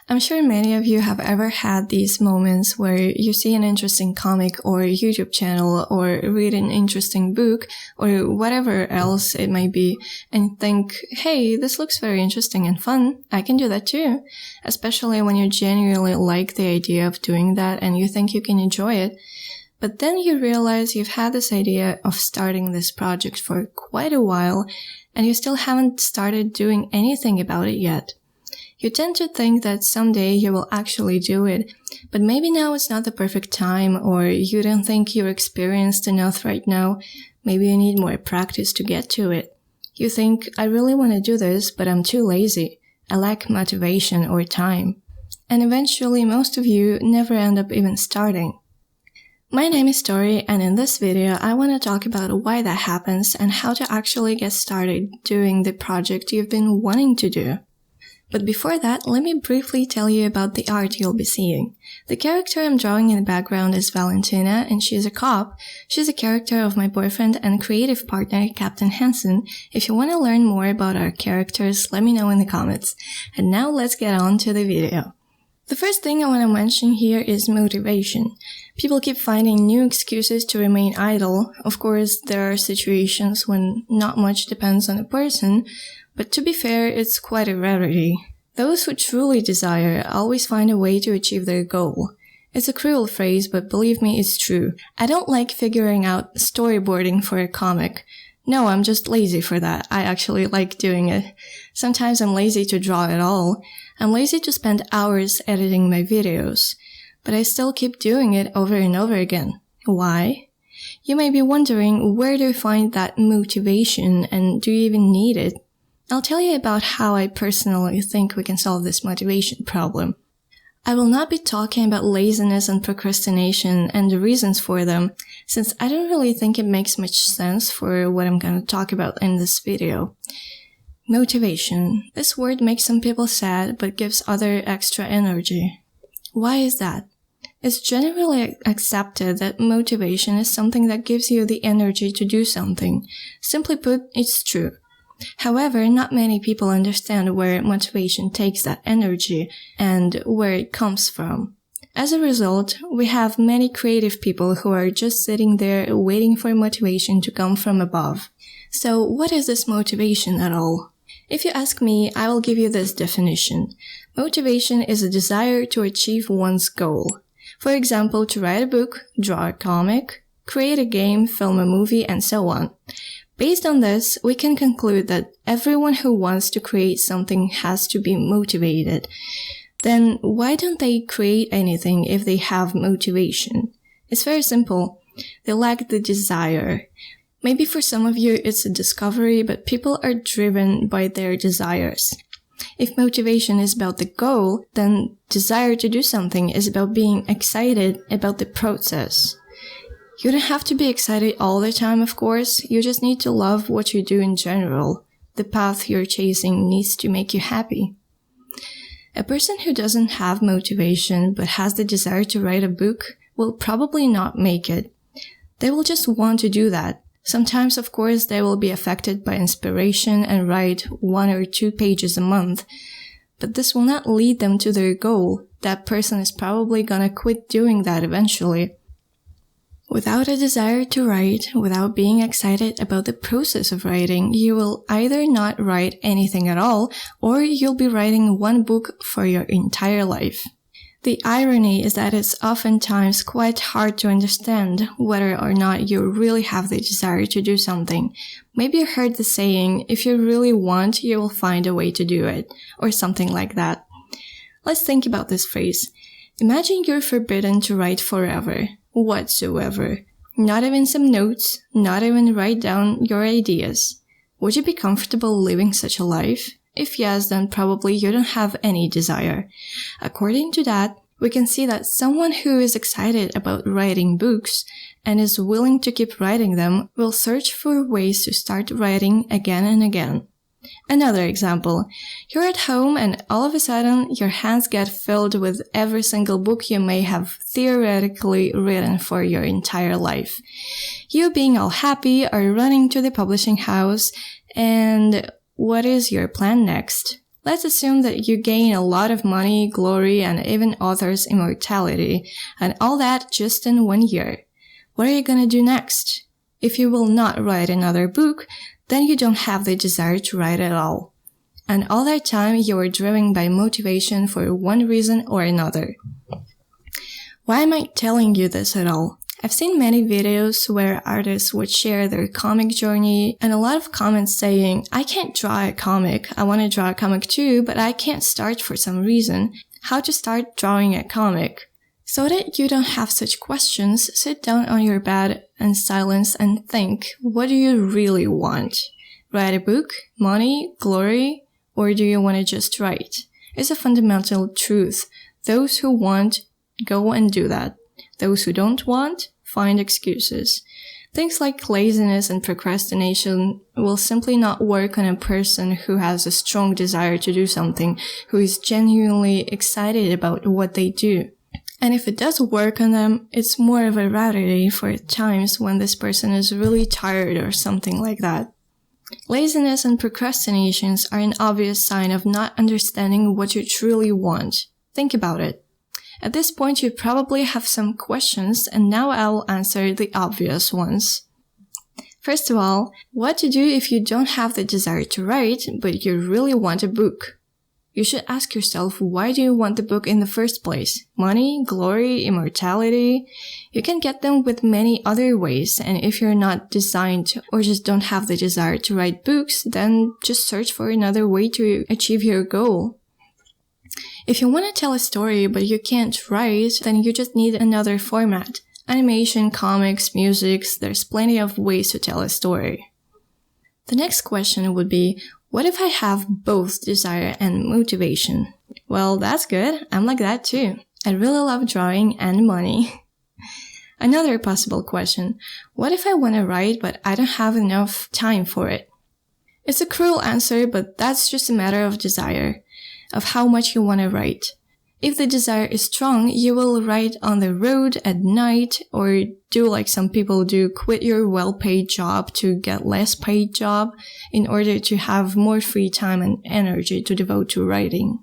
I'm sure many of you have ever had these moments where you see an interesting comic or YouTube channel or read an interesting book or whatever else it might be and think, hey, this looks very interesting and fun. I can do that too. Especially when you genuinely like the idea of doing that and you think you can enjoy it. But then you realize you've had this idea of starting this project for quite a while and you still haven't started doing anything about it yet. You tend to think that someday you will actually do it, but maybe now it's not the perfect time, or you don't think you're experienced enough right now. Maybe you need more practice to get to it. You think, I really want to do this, but I'm too lazy. I lack motivation or time. And eventually most of you never end up even starting. My name is Tori, and in this video I want to talk about why that happens and how to actually get started doing the project you've been wanting to do. But before that, let me briefly tell you about the art you'll be seeing. The character I'm drawing in the background is Valentina, and she's a cop. She's a character of my boyfriend and creative partner, Captain Hansen. If you want to learn more about our characters, let me know in the comments. And now let's get on to the video. The first thing I want to mention here is motivation. People keep finding new excuses to remain idle. Of course, there are situations when not much depends on a person, but to be fair, it's quite a rarity. Those who truly desire always find a way to achieve their goal. It's a cruel phrase, but believe me, it's true. I don't like figuring out storyboarding for a comic. No, I'm just lazy for that. I actually like doing it. Sometimes I'm lazy to draw at all. I'm lazy to spend hours editing my videos. But I still keep doing it over and over again. Why? You may be wondering, where do you find that motivation, and do you even need it? I'll tell you about how I personally think we can solve this motivation problem. I will not be talking about laziness and procrastination and the reasons for them, since I don't really think it makes much sense for what I'm going to talk about in this video. Motivation. This word makes some people sad, but gives others extra energy. Why is that? It's generally accepted that motivation is something that gives you the energy to do something. Simply put, it's true. However, not many people understand where motivation takes that energy and where it comes from. As a result, we have many creative people who are just sitting there waiting for motivation to come from above. So what is this motivation at all? If you ask me, I will give you this definition. Motivation is a desire to achieve one's goal. For example, to write a book, draw a comic, create a game, film a movie, and so on. Based on this, we can conclude that everyone who wants to create something has to be motivated. Then why don't they create anything if they have motivation? It's very simple. They lack the desire. Maybe for some of you it's a discovery, but people are driven by their desires. If motivation is about the goal, then desire to do something is about being excited about the process. You don't have to be excited all the time, of course. You just need to love what you do in general. The path you're chasing needs to make you happy. A person who doesn't have motivation but has the desire to write a book will probably not make it. They will just want to do that. Sometimes, of course, they will be affected by inspiration and write 1 or 2 pages a month. But this will not lead them to their goal. That person is probably gonna quit doing that eventually. Without a desire to write, without being excited about the process of writing, you will either not write anything at all, or you'll be writing one book for your entire life. The irony is that it's oftentimes quite hard to understand whether or not you really have the desire to do something. Maybe you heard the saying, if you really want, you will find a way to do it, or something like that. Let's think about this phrase. Imagine you're forbidden to write forever. Whatsoever. Not even some notes, not even write down your ideas. Would you be comfortable living such a life? If yes, then probably you don't have any desire. According to that, we can see that someone who is excited about writing books and is willing to keep writing them will search for ways to start writing again and again. Another example. You're at home and all of a sudden your hands get filled with every single book you may have theoretically written for your entire life. You being all happy are running to the publishing house, and what is your plan next? Let's assume that you gain a lot of money, glory, and even author's immortality, and all that just in 1 year. What are you gonna do next? If you will not write another book, then you don't have the desire to write at all. And all that time you are driven by motivation for one reason or another. Why am I telling you this at all? I've seen many videos where artists would share their comic journey and a lot of comments saying, I can't draw a comic, I want to draw a comic too, but I can't start for some reason. How to start drawing a comic? So that you don't have such questions, sit down on your bed in silence and think, what do you really want? Write a book, money, glory, or do you want to just write? It's a fundamental truth. Those who want, go and do that. Those who don't want, find excuses. Things like laziness and procrastination will simply not work on a person who has a strong desire to do something, who is genuinely excited about what they do. And if it does work on them, it's more of a rarity for times when this person is really tired or something like that. Laziness and procrastinations are an obvious sign of not understanding what you truly want. Think about it. At this point, you probably have some questions, and now I'll answer the obvious ones. First of all, what to do if you don't have the desire to write, but you really want a book? You should ask yourself, why do you want the book in the first place? Money, glory, immortality? You can get them with many other ways, and if you're not designed to, or just don't have the desire to write books, then just search for another way to achieve your goal. If you want to tell a story but you can't write, then you just need another format. Animation, comics, music, there's plenty of ways to tell a story. The next question would be, what if I have both desire and motivation? Well, that's good. I'm like that too. I really love drawing and money. Another possible question, what if I want to write but I don't have enough time for it? It's a cruel answer, but that's just a matter of desire, of how much you want to write. If the desire is strong, you will write on the road at night, or do like some people do, quit your well-paid job to get less paid job in order to have more free time and energy to devote to writing.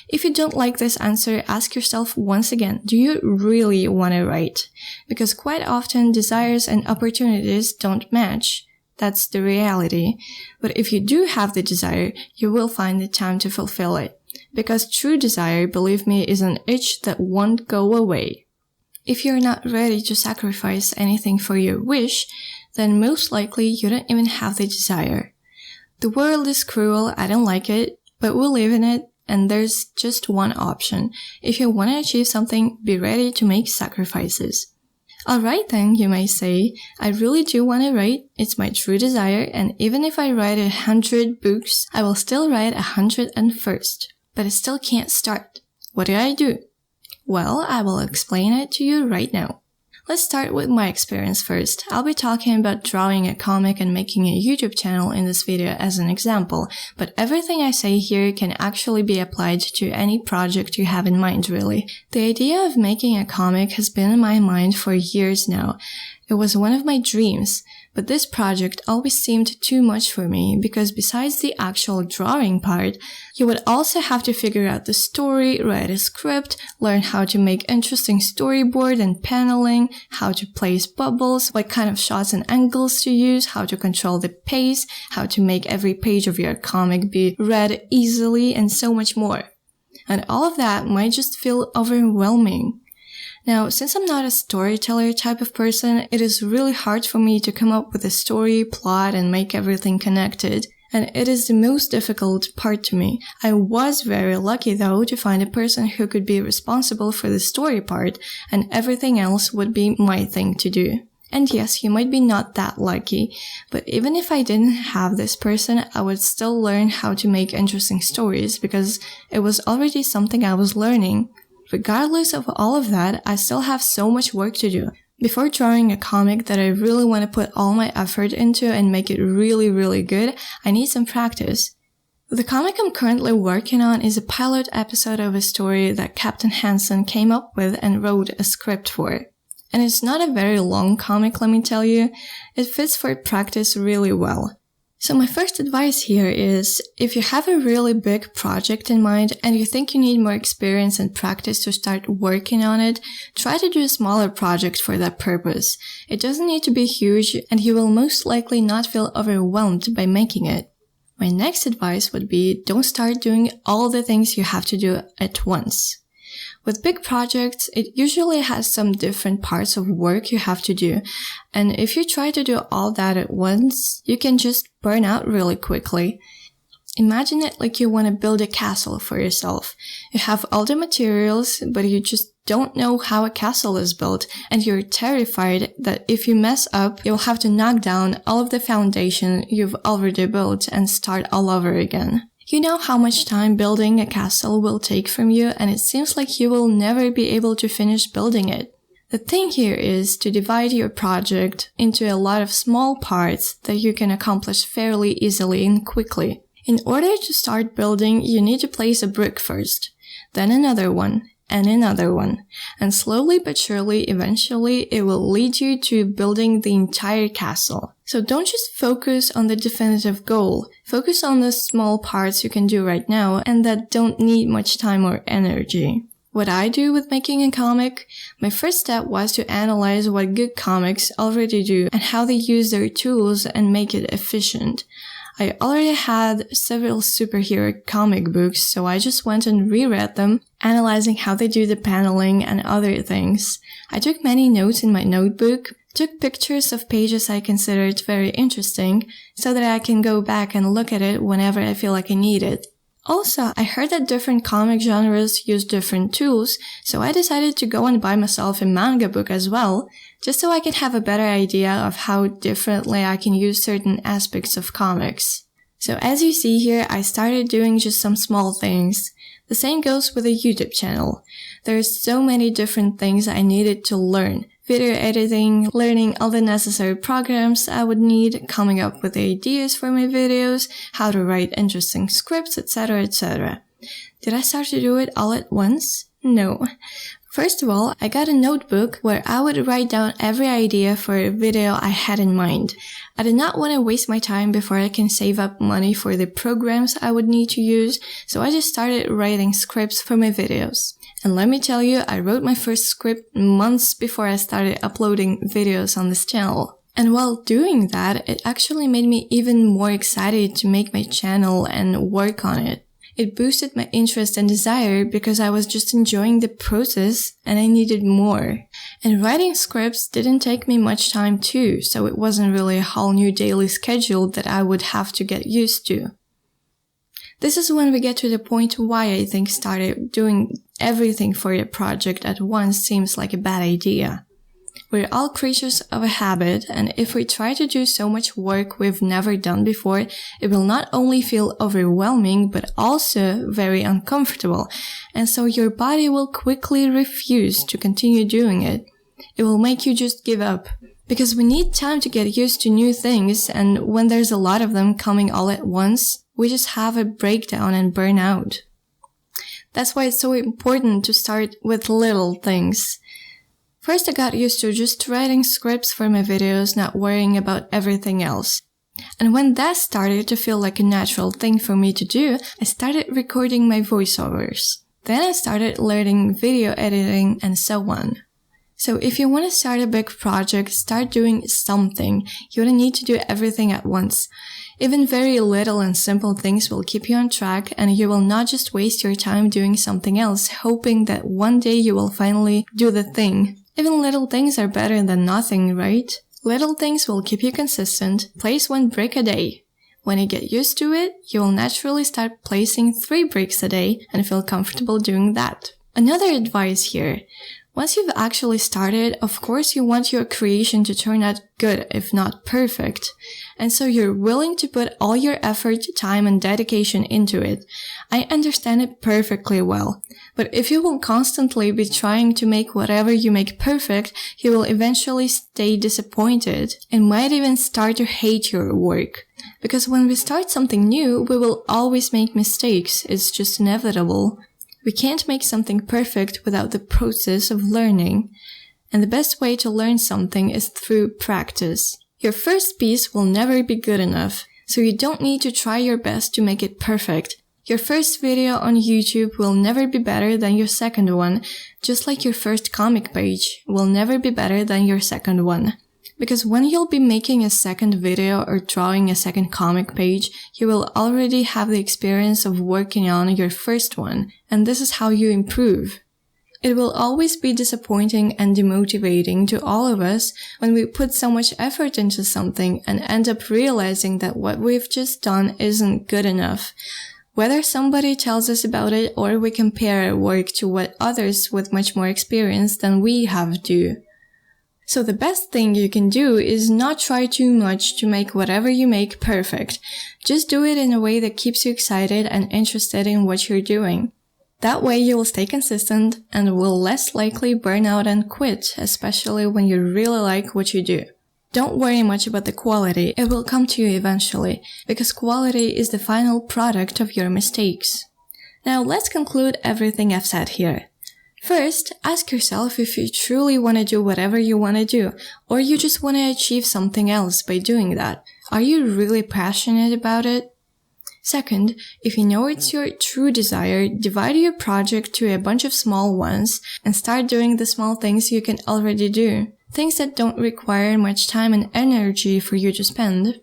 If you don't like this answer, ask yourself once again, do you really want to write? Because quite often desires and opportunities don't match. That's the reality. But if you do have the desire, you will find the time to fulfill it. Because true desire, believe me, is an itch that won't go away. If you're not ready to sacrifice anything for your wish, then most likely you don't even have the desire. The world is cruel, I don't like it, but we live in it, and there's just one option. If you want to achieve something, be ready to make sacrifices. Alright then, you may say, I really do want to write, it's my true desire, and even if I write 100 books, I will still write 101st. But I still can't start. What do I do? Well, I will explain it to you right now. Let's start with my experience first. I'll be talking about drawing a comic and making a YouTube channel in this video as an example, but everything I say here can actually be applied to any project you have in mind, really. The idea of making a comic has been in my mind for years now. It was one of my dreams, but this project always seemed too much for me because besides the actual drawing part, you would also have to figure out the story, write a script, learn how to make interesting storyboard and paneling, how to place bubbles, what kind of shots and angles to use, how to control the pace, how to make every page of your comic be read easily, and so much more. And all of that might just feel overwhelming. Now, since I'm not a storyteller type of person, it is really hard for me to come up with a story, plot, and make everything connected. And it is the most difficult part to me. I was very lucky though to find a person who could be responsible for the story part, and everything else would be my thing to do. And yes, you might be not that lucky, but even if I didn't have this person, I would still learn how to make interesting stories because it was already something I was learning. Regardless of all of that, I still have so much work to do. Before drawing a comic that I really want to put all my effort into and make it really, really good, I need some practice. The comic I'm currently working on is a pilot episode of a story that Captain Hansen came up with and wrote a script for. And it's not a very long comic, let me tell you. It fits for practice really well. So my first advice here is, if you have a really big project in mind and you think you need more experience and practice to start working on it, try to do a smaller project for that purpose. It doesn't need to be huge, and you will most likely not feel overwhelmed by making it. My next advice would be, don't start doing all the things you have to do at once. With big projects, it usually has some different parts of work you have to do, and if you try to do all that at once, you can just burn out really quickly. Imagine it like you want to build a castle for yourself. You have all the materials, but you just don't know how a castle is built, and you're terrified that if you mess up, you'll have to knock down all of the foundation you've already built and start all over again. You know how much time building a castle will take from you, and it seems like you will never be able to finish building it. The thing here is to divide your project into a lot of small parts that you can accomplish fairly easily and quickly. In order to start building, you need to place a brick first, then another one, and another one. And slowly but surely, eventually, it will lead you to building the entire castle. So don't just focus on the definitive goal. Focus on the small parts you can do right now and that don't need much time or energy. What I do with making a comic, my first step was to analyze what good comics already do and how they use their tools and make it efficient. I already had several superhero comic books, so I just went and reread them, analyzing how they do the paneling and other things. I took many notes in my notebook, took pictures of pages I considered very interesting, so that I can go back and look at it whenever I feel like I need it. Also, I heard that different comic genres use different tools, so I decided to go and buy myself a manga book as well, just so I can have a better idea of how differently I can use certain aspects of comics. So as you see here, I started doing just some small things. The same goes with a YouTube channel. There's so many different things I needed to learn. Video editing, learning all the necessary programs I would need, coming up with ideas for my videos, how to write interesting scripts, etc., etc. Did I start to do it all at once? No. First of all, I got a notebook where I would write down every idea for a video I had in mind. I did not want to waste my time before I can save up money for the programs I would need to use, so I just started writing scripts for my videos. And let me tell you, I wrote my first script months before I started uploading videos on this channel. And while doing that, it actually made me even more excited to make my channel and work on it. It boosted my interest and desire because I was just enjoying the process and I needed more. And writing scripts didn't take me much time too, so it wasn't really a whole new daily schedule that I would have to get used to. This is when we get to the point why I think starting doing everything for your project at once seems like a bad idea. We're all creatures of a habit, and if we try to do so much work we've never done before, it will not only feel overwhelming, but also very uncomfortable, and so your body will quickly refuse to continue doing it. It will make you just give up. Because we need time to get used to new things, and when there's a lot of them coming all at once, we just have a breakdown and burn out. That's why it's so important to start with little things. First, I got used to just writing scripts for my videos, not worrying about everything else. And when that started to feel like a natural thing for me to do, I started recording my voiceovers. Then I started learning video editing and so on. So if you want to start a big project, start doing something. You don't need to do everything at once. Even very little and simple things will keep you on track, and you will not just waste your time doing something else, hoping that one day you will finally do the thing. Even little things are better than nothing, right? Little things will keep you consistent. Place 1 brick a day. When you get used to it, you will naturally start placing 3 bricks a day and feel comfortable doing that. Another advice here. Once you've actually started, of course you want your creation to turn out good, if not perfect. And so you're willing to put all your effort, time, and dedication into it. I understand it perfectly well. But if you will constantly be trying to make whatever you make perfect, you will eventually stay disappointed and might even start to hate your work. Because when we start something new, we will always make mistakes. It's just inevitable. We can't make something perfect without the process of learning. And the best way to learn something is through practice. Your first piece will never be good enough. So you don't need to try your best to make it perfect. Your first video on YouTube will never be better than your second one, just like your first comic page will never be better than your second one. Because when you'll be making a second video or drawing a second comic page, you will already have the experience of working on your first one, and this is how you improve. It will always be disappointing and demotivating to all of us when we put so much effort into something and end up realizing that what we've just done isn't good enough. Whether somebody tells us about it or we compare our work to what others with much more experience than we have do. So the best thing you can do is not try too much to make whatever you make perfect. Just do it in a way that keeps you excited and interested in what you're doing. That way you will stay consistent and will less likely burn out and quit, especially when you really like what you do. Don't worry much about the quality, it will come to you eventually, because quality is the final product of your mistakes. Now let's conclude everything I've said here. First, ask yourself if you truly want to do whatever you want to do, or you just want to achieve something else by doing that. Are you really passionate about it? Second, if you know it's your true desire, divide your project to a bunch of small ones and start doing the small things you can already do. Things that don't require much time and energy for you to spend.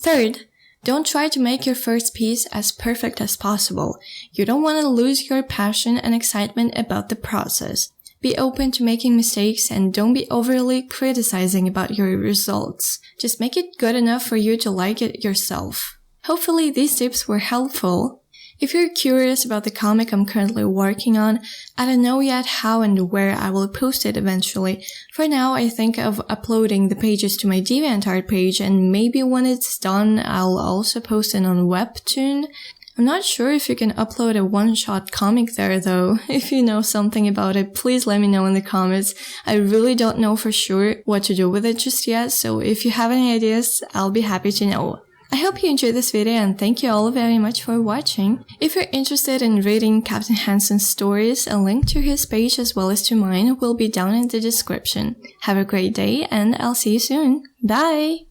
Third, don't try to make your first piece as perfect as possible. You don't want to lose your passion and excitement about the process. Be open to making mistakes and don't be overly criticizing about your results. Just make it good enough for you to like it yourself. Hopefully these tips were helpful. If you're curious about the comic I'm currently working on, I don't know yet how and where I will post it eventually. For now, I think of uploading the pages to my DeviantArt page, and maybe when it's done, I'll also post it on Webtoon. I'm not sure if you can upload a one-shot comic there though. If you know something about it, please let me know in the comments. I really don't know for sure what to do with it just yet, so if you have any ideas, I'll be happy to know. I hope you enjoyed this video and thank you all very much for watching. If you're interested in reading Captain Hansen's stories, a link to his page as well as to mine will be down in the description. Have a great day and I'll see you soon. Bye!